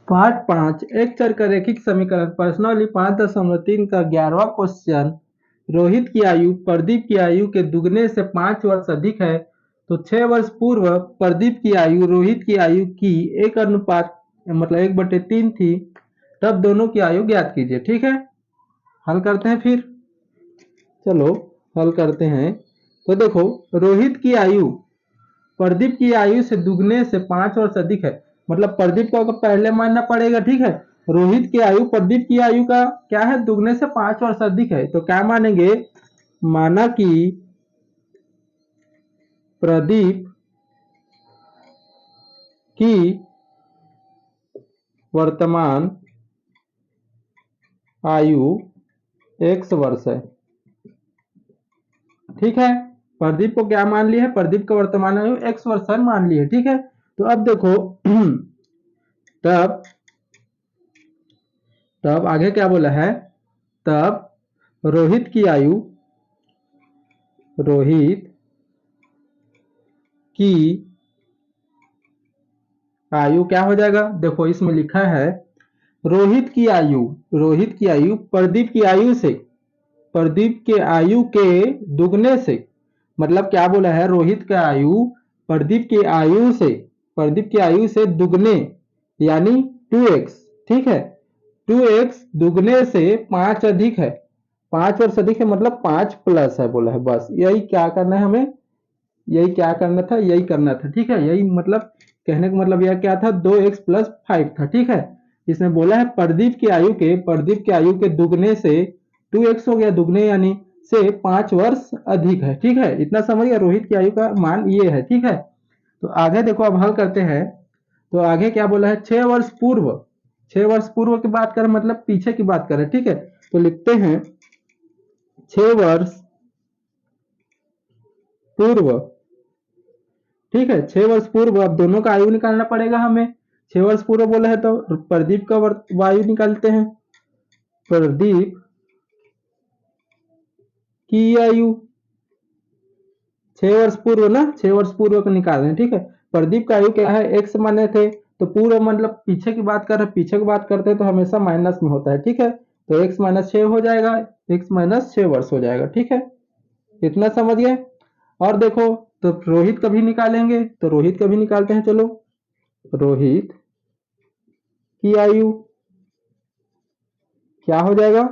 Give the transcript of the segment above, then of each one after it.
Part 5 एक चर का रैखिक समीकरण प्रश्नावली 5.3 का 11वां क्वेश्चन। रोहित की आयु प्रदीप की आयु के दुगने से 5 वर्ष अधिक है, तो 6 वर्ष पूर्व प्रदीप की आयु रोहित की आयु की एक अनुपात मतलब 1/3 थी। तब दोनों की आयु ज्ञात कीजिए। ठीक है, हल करते हैं फिर। चलो हल करते हैं। तो देखो, रोहित की आयु प्रदीप की आयु से दुगने से 5 वर्ष अधिक है, मतलब प्रदीप को पहले मानना पड़ेगा। ठीक है, रोहित की आयु प्रदीप की आयु का क्या है, दुगने से 5 वर्ष अधिक है, तो क्या मानेंगे, माना कि प्रदीप की वर्तमान आयु x वर्ष है। ठीक है, प्रदीप को क्या मान लिया है, प्रदीप का वर्तमान आयु x वर्ष है मान लिया। ठीक है, तो अब देखो तब तब आगे क्या बोला है, तब रोहित की आयु क्या हो जाएगा। देखो इसमें लिखा है रोहित की आयु प्रदीप के आयु के दुगने से, मतलब क्या बोला है, रोहित का आयु प्रदीप की आयु से दुगने यानी 2x। ठीक है, 2x दुगने से 5 अधिक है, 5 वर्ष अधिक है, मतलब 5 प्लस है बोला है। बस यही क्या करना है हमें, यही क्या करना था, यही करना था। ठीक है, यही मतलब कहने का मतलब यह क्या था, 2x + 5 था। ठीक है, इसने बोला है प्रदीप की आयु के दुगने से 2x हो गया, दुगने यानी से 5 वर्ष अधिक है। ठीक है, इतना समझ गया, रोहित की आयु का मान ये है। ठीक है, तो आगे देखो, अब हल करते हैं। तो आगे क्या बोला है, 6 वर्ष पूर्व की बात करें, मतलब पीछे की बात करें। ठीक है, तो लिखते हैं 6 वर्ष पूर्व। ठीक है, 6 वर्ष पूर्व, अब दोनों का आयु निकालना पड़ेगा हमें। 6 वर्ष पूर्व बोला है तो प्रदीप का आयु निकालते हैं। प्रदीप की आयु 6 वर्ष पूर्व ना, 6 वर्ष पूर्व को निकाल रहे हैं। ठीक है, प्रदीप का आयु क्या है, x माने थे, तो पूर्व मतलब पीछे की बात कर रहे हैं, पीछे की बात करते हैं तो हमेशा माइनस में होता है। ठीक है, तो x - 6 हो जाएगा, x - 6 वर्ष हो जाएगा। ठीक है, इतना समझ गए। और देखो, तो रोहित का भी निकालेंगे, तो रोहित का भी निकालते हैं। चलो, रोहित की आयु क्या हो जाएगा,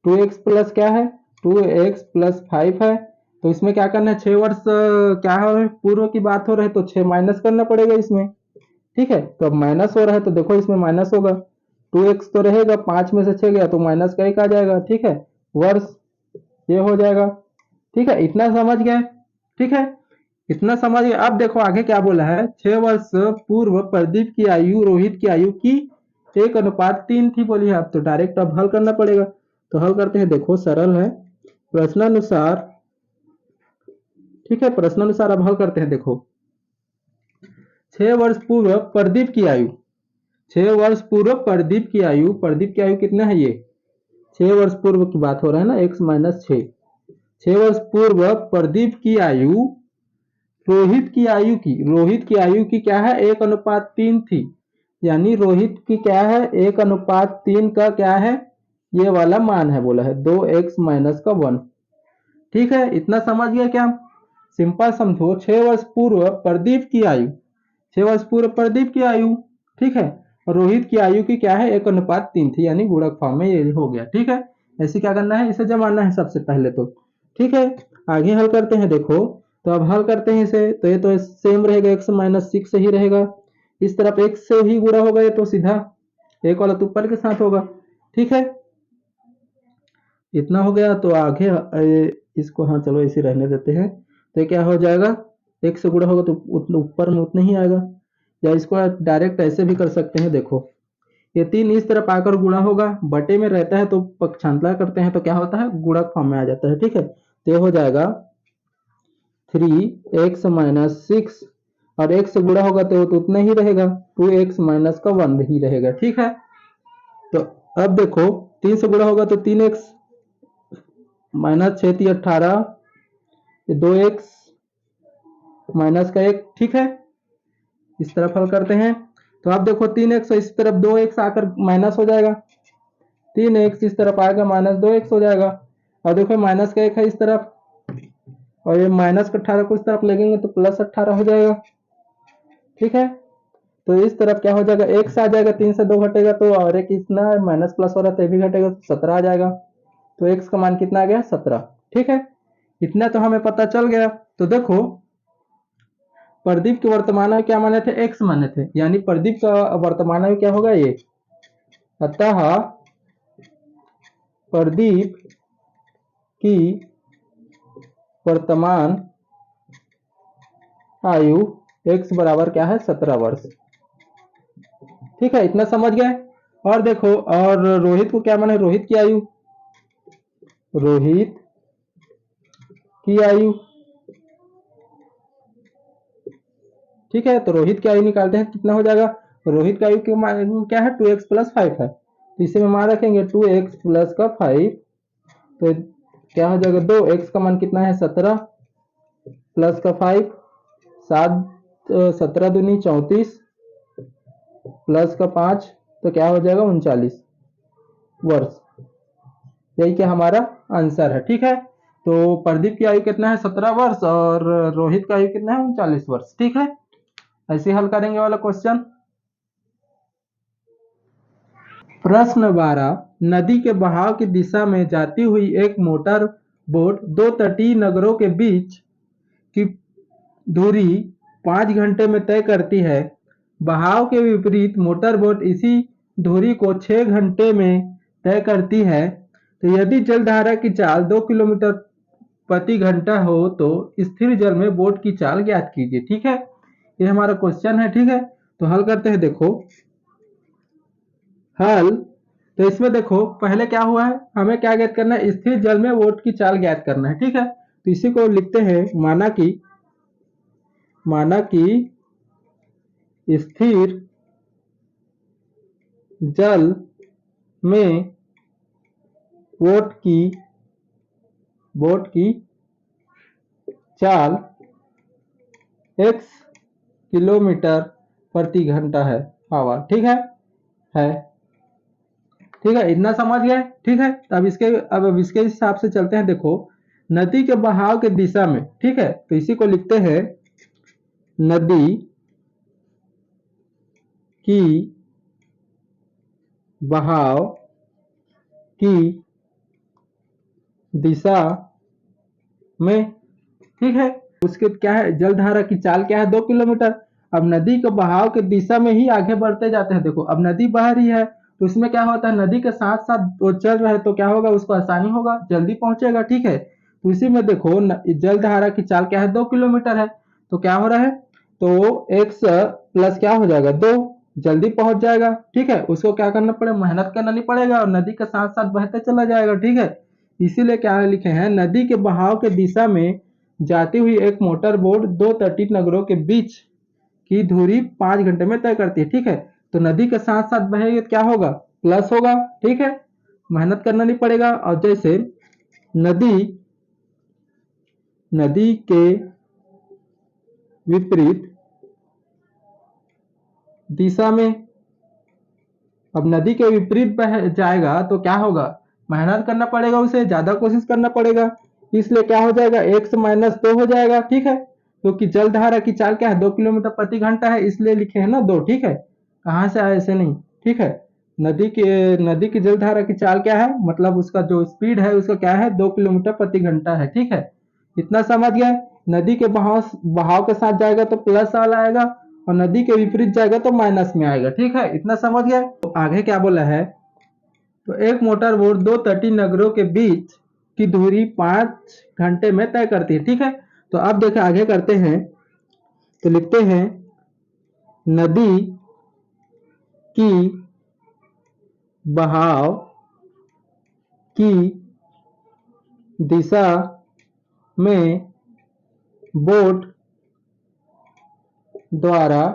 2x प्लस क्या है, 2x + 5 है, तो इसमें क्या करना है, 6 वर्ष क्या है, पूर्व की बात हो रही है, तो 6 माइनस करना पड़ेगा इसमें। ठीक है, तो अब माइनस हो रहा है तो देखो इसमें माइनस होगा, 2x तो रहेगा, 5 में से 6 गया तो माइनस का 1 आ जाएगा। ठीक है, वर्ष ये हो जाएगा। ठीक है, इतना समझ गए। ठीक है, इतना समझ गए। अब देखो आगे क्या बोला है, 6 वर्ष पूर्व प्रदीप की आयु रोहित की आयु की 1:3 थी बोली है। अब तो डायरेक्ट अब हल करना पड़ेगा, तो हल करते हैं। देखो सरल है, प्रश्नानुसार। ठीक है, प्रश्नानुसार अब हल करते हैं। देखो, 6 वर्ष पूर्व प्रदीप की आयु, 6 वर्ष पूर्व प्रदीप की आयु कितना है, ये 6 वर्ष पूर्व की बात हो रहा है ना, x - 6। 6 वर्ष पूर्व प्रदीप की आयु रोहित की आयु की क्या है, 1:3 थी, यानी रोहित की क्या है, 1:3 का क्या है, ये वाला मान है बोला है, 2x - 1। ठीक है, इतना समझ गया क्या, सिंपल समझो। 6 वर्ष पूर्व प्रदीप की आयु, 6 वर्ष पूर्व प्रदीप की आयु, ठीक है, और रोहित की आयु की क्या है, 1:3 थी, यानी गुणक फॉर्म में ये हो गया। ठीक है, ऐसे क्या करना है, इसे जमाना है सबसे पहले तो। ठीक है, आगे हल करते हैं। देखो, तो अब हल करते हैं इसे, तो ये तो सेम रहेगा, x - 6 ही रहेगा, इस तरफ x से ही गुणा होगा, ये तो सीधा एक वाला तो ऊपर के साथ होगा। ठीक है, इतना हो गया, तो आगे इसको, हाँ चलो इसे रहने देते हैं। तो ये क्या हो जाएगा, एक से गुणा होगा तो ऊपर में उतना ही आएगा, या इसको डायरेक्ट ऐसे भी कर सकते हैं। देखो, ये 3 इस तरफ आकर गुणा होगा, बटे में रहता है तो पक्षांतर करते हैं तो क्या होता है, गुणक फॉर्म में आ जाता है। ठीक है, तो ये हो जाएगा 3x - 6, और x से गुणा होगा तो उतना ही रहेगा, 2x - 1 ही रहेगा। ठीक है, तो अब देखो 3 से गुणा होगा तो 3x - 6 × 18, 2x - 1। ठीक है, इस तरफ हल करते हैं। तो आप देखो 3x इस तरफ 2x आकर माइनस हो जाएगा, 3x इस तरफ आएगा माइनस 2x हो जाएगा। और देखो माइनस का 1 है इस तरफ, और ये माइनस का 18 को इस तरफ लगेंगे तो प्लस 18 हो जाएगा। ठीक है, तो इस तरफ क्या हो जाएगा, x आ जाएगा, 3 से 2 घटेगा तो, और एक इतना माइनस प्लस हो रहा है तो ये भी घटेगा तो 17 आ जाएगा। तो x का मान कितना आ गया, 17। ठीक है, इतना तो हमें पता चल गया। तो देखो प्रदीप के वर्तमान में क्या माने थे, x माने थे, यानी प्रदीप का वर्तमान में क्या होगा ये। अतः प्रदीप की वर्तमान आयु x बराबर क्या है, 17 वर्ष। ठीक है, इतना समझ गए। और देखो, और रोहित को क्या माने, रोहित की आयु, रोहित की आयु। ठीक है, तो रोहित की आयु निकालते हैं, कितना हो जाएगा, रोहित की आयु क्या है, 2x प्लस 5 है, तो इसे में मान रखेंगे 2x प्लस का 5, तो क्या हो जाएगा, 2x का मान कितना है, 17 प्लस का 5, 7 17 दूनी 34 प्लस का 5, तो क्या हो जाएगा 39 वर्ष। यही क्या हमारा आंसर है। ठीक है, तो प्रदीप की आयु कितना है, 17 वर्ष, और रोहित का आयु कितना है, 39 वर्ष। ठीक है, ऐसे हल करेंगे वाला क्वेश्चन। प्रश्न 12, नदी के बहाव की दिशा में जाती हुई एक मोटर बोट दो तटीय नगरों के बीच की दूरी 5 घंटे में तय करती है। बहाव के विपरीत मोटर बोट इसी दूरी को 6 घंटे में तय करती है। तो यदि जलधारा की चाल 2 किलोमीटर प्रति घंटा हो तो स्थिर जल में बोट की चाल ज्ञात कीजिए। ठीक है, ये हमारा क्वेश्चन है। ठीक है, तो हल करते हैं। देखो हल, तो इसमें देखो पहले क्या हुआ है, हमें क्या ज्ञात करना है, स्थिर जल में बोट की चाल ज्ञात करना है। ठीक है, तो इसी को लिखते हैं, माना कि स्थिर जल में बोट की चाल x किलोमीटर प्रति घंटा है हवा। ठीक है, ठीक है, इतना समझ गए। ठीक है, अब इसके हिसाब से चलते हैं। देखो नदी के बहाव के दिशा में, ठीक है, तो इसी को लिखते हैं, नदी की बहाव की दिशा में, ठीक है, उसके क्या है, जलधारा की चाल क्या है, 2 किलोमीटर। अब नदी के बहाव के दिशा में ही आगे बढ़ते जाते हैं। देखो अब नदी बह रही है तो इसमें क्या होता है, नदी के साथ साथ वो चल रहा है तो क्या होगा, उसको आसानी होगा, जल्दी पहुंचेगा। ठीक है, तो इसी में देखो जलधारा की चाल क्या है, 2 किलोमीटर है, तो क्या हो रहा है, तो x प्लस क्या हो जाएगा, 2, जल्दी पहुंच जाएगा। ठीक है, उसको क्या करना पड़ेगा, मेहनत करना नहीं पड़ेगा, और नदी के साथ साथ बहते चला जाएगा। ठीक है, इसीलिए क्या लिखे हैं, नदी के बहाव के दिशा में जाती हुई एक मोटर बोट दो तटीय नगरों के बीच की दूरी 5 घंटे में तय करती है। ठीक है, तो नदी के साथ साथ बहेगी तो क्या होगा, प्लस होगा। ठीक है, मेहनत करना नहीं पड़ेगा। और जैसे नदी के विपरीत दिशा में, अब नदी के विपरीत बह जाएगा तो क्या होगा, मेहनत करना पड़ेगा, उसे ज्यादा कोशिश करना पड़ेगा, इसलिए क्या हो जाएगा, x माइनस 2 हो जाएगा। ठीक है, क्योंकि जलधारा की चाल क्या है, 2 किलोमीटर प्रति घंटा है, इसलिए लिखे हैं ना 2। ठीक है, कहाँ से आया, ऐसे नहीं। ठीक है, नदी की जलधारा की चाल क्या है, मतलब उसका जो स्पीड है उसका क्या है, 2 किलोमीटर प्रति घंटा है। ठीक है, इतना समझ गए। नदी के बहाव के साथ जाएगा तो प्लस वाला आएगा, और नदी के विपरीत जाएगा तो माइनस में आएगा। ठीक है, इतना समझ गए। तो आगे क्या बोला है, तो एक मोटर बोट दो तटीय नगरों के बीच की दूरी 5 घंटे में तय करती है। ठीक है, तो अब देखें आगे करते हैं, तो लिखते हैं, नदी की बहाव की दिशा में बोट द्वारा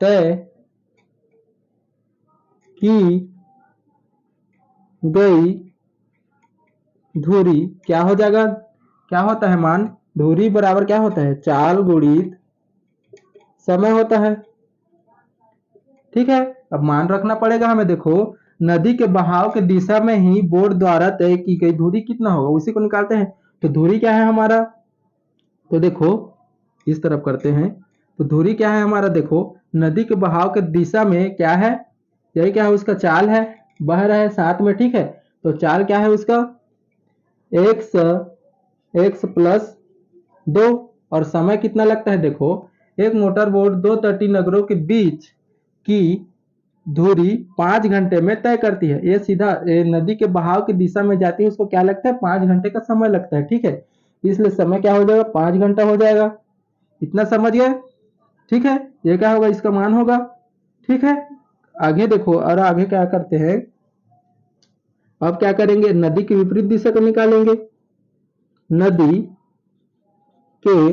तय की गई धुरी क्या हो जाएगा, क्या होता है मान, धुरी बराबर क्या होता है, चाल गुणित समय होता है। ठीक है। अब मान रखना पड़ेगा हमें। देखो नदी के बहाव के दिशा में ही बोट द्वारा तय की गई दूरी कितना होगा उसी को निकालते हैं। तो दूरी क्या है हमारा, तो देखो इस तरफ करते हैं। तो दूरी क्या है हमारा, देखो नदी के बहाव के दिशा में क्या है, यही क्या है उसका चाल है, बह रहा है साथ में, ठीक है। तो चाल क्या है उसका, एक्स एक्स प्लस 2। और समय कितना लगता है, देखो एक मोटर बोट दो तटीय नगरों के बीच की दूरी 5 घंटे में तय करती है। ये सीधा नदी के बहाव की दिशा में जाती है, उसको क्या लगता है, 5 घंटे का समय लगता है, ठीक है। इसलिए समय क्या हो जाएगा, 5 घंटा हो जाएगा। इतना समझ गए, ठीक है। ये क्या होगा, इसका मान होगा, ठीक है। आगे देखो, और आगे क्या करते हैं, अब क्या करेंगे, नदी की विपरीत दिशा को निकालेंगे। नदी के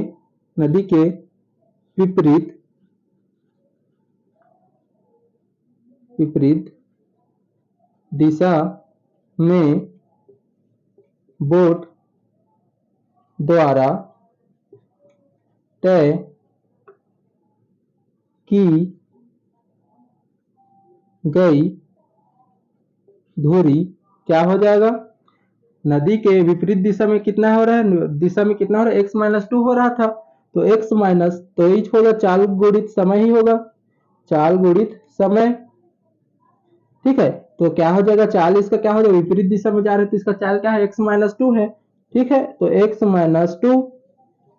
नदी के विपरीत विपरीत दिशा में बोट द्वारा तय की गई दूरी क्या हो जाएगा, नदी के विपरीत दिशा में कितना हो रहा है, दिशा में कितना हो रहा है, x-2 हो रहा था। तो x माइनस, तो इच होगा चाल गुणित समय ही होगा, चाल गुणित समय, ठीक है। तो क्या हो जाएगा, चाल इसका क्या हो जाएगा, विपरीत दिशा में जा रहे तो इसका चाल क्या है, x-2 है, ठीक है। तो x-2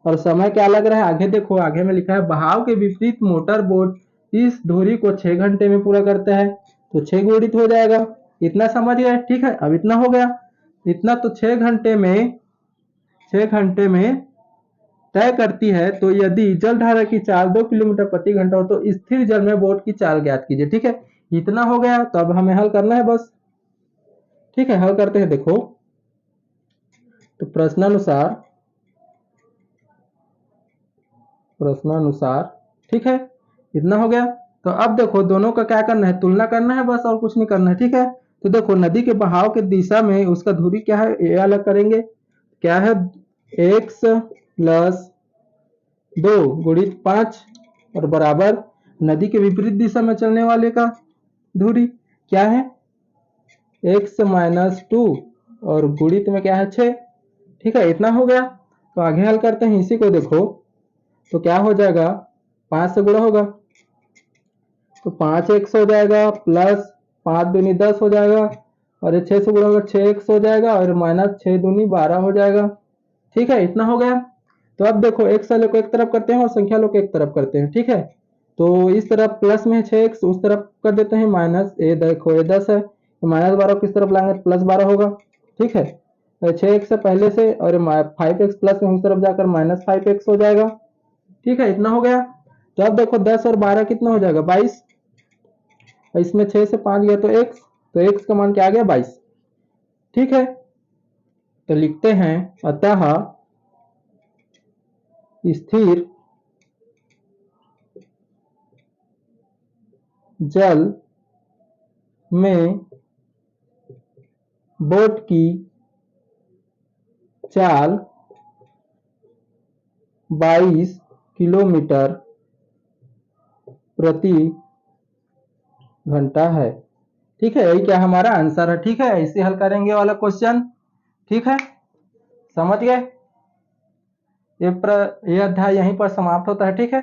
और समय क्या लग रहा है, आगे देखो, आगे में लिखा है बहाव के विपरीत मोटर बोट इस दूरी को 6 घंटे में पूरा करता है। तो 6 गुणित हो जाएगा, इतना समझ गए, ठीक है। अब इतना हो गया, इतना तो 6 घंटे में तय करती है। तो यदि जल धारा की चाल 2 किलोमीटर प्रति घंटा हो तो स्थिर जल में बोट की चाल ज्ञात कीजिए, ठीक है। इतना हो गया, तो अब हमें हल करना है बस, ठीक है। हल करते हैं, देखो तो प्रश्नानुसार, ठीक है। इतना हो गया। तो अब देखो दोनों का क्या करना है, तुलना करना है बस, और कुछ नहीं करना है, ठीक है। तो देखो नदी के बहाव के दिशा में उसका दूरी क्या है, ये अलग करेंगे, क्या है, x प्लस 2 गुणित 5 और बराबर नदी के विपरीत दिशा में चलने वाले का दूरी क्या है, x-2 और गुणित में क्या है 6, ठीक है। इतना हो गया। तो आगे हल करते हैं इसी को, देखो तो क्या हो जाएगा, 5 से गुणा होगा तो 5x हो जाएगा, प्लस 5 दूनी 10 हो जाएगा, और ये 6 से गुणा होगा 6x हो जाएगा, और माइनस 6 दूनी 12 हो जाएगा, ठीक है। इतना हो गया। तो अब देखो x वाले को एक तरफ करते हैं और संख्या लोग एक तरफ करते हैं, ठीक है। तो इस तरफ प्लस में 6x, उस तरफ कर देते हैं माइनस, ये देखो ये 10 है, तो माइनस 12 किस तरफ लाएंगे, प्लस 12 होगा, ठीक है। 6x से पहले से, और 5x प्लस में उस तरफ जाकर माइनस 5x हो जाएगा, ठीक है। इतना हो गया। तो अब देखो 10 और 12 कितना हो जाएगा, 22, और इसमें 6 से 5 गया तो x, तो x का मान क्या आ गया, 22, ठीक है। तो लिखते हैं अतः स्थिर जल में बोट की चाल 22 किलोमीटर प्रति घंटा है, ठीक है। यही क्या हमारा आंसर है, ठीक है। इसे हल करेंगे वाला क्वेश्चन, ठीक है। समझ गए, ये अध्याय यहीं पर समाप्त होता है, ठीक है।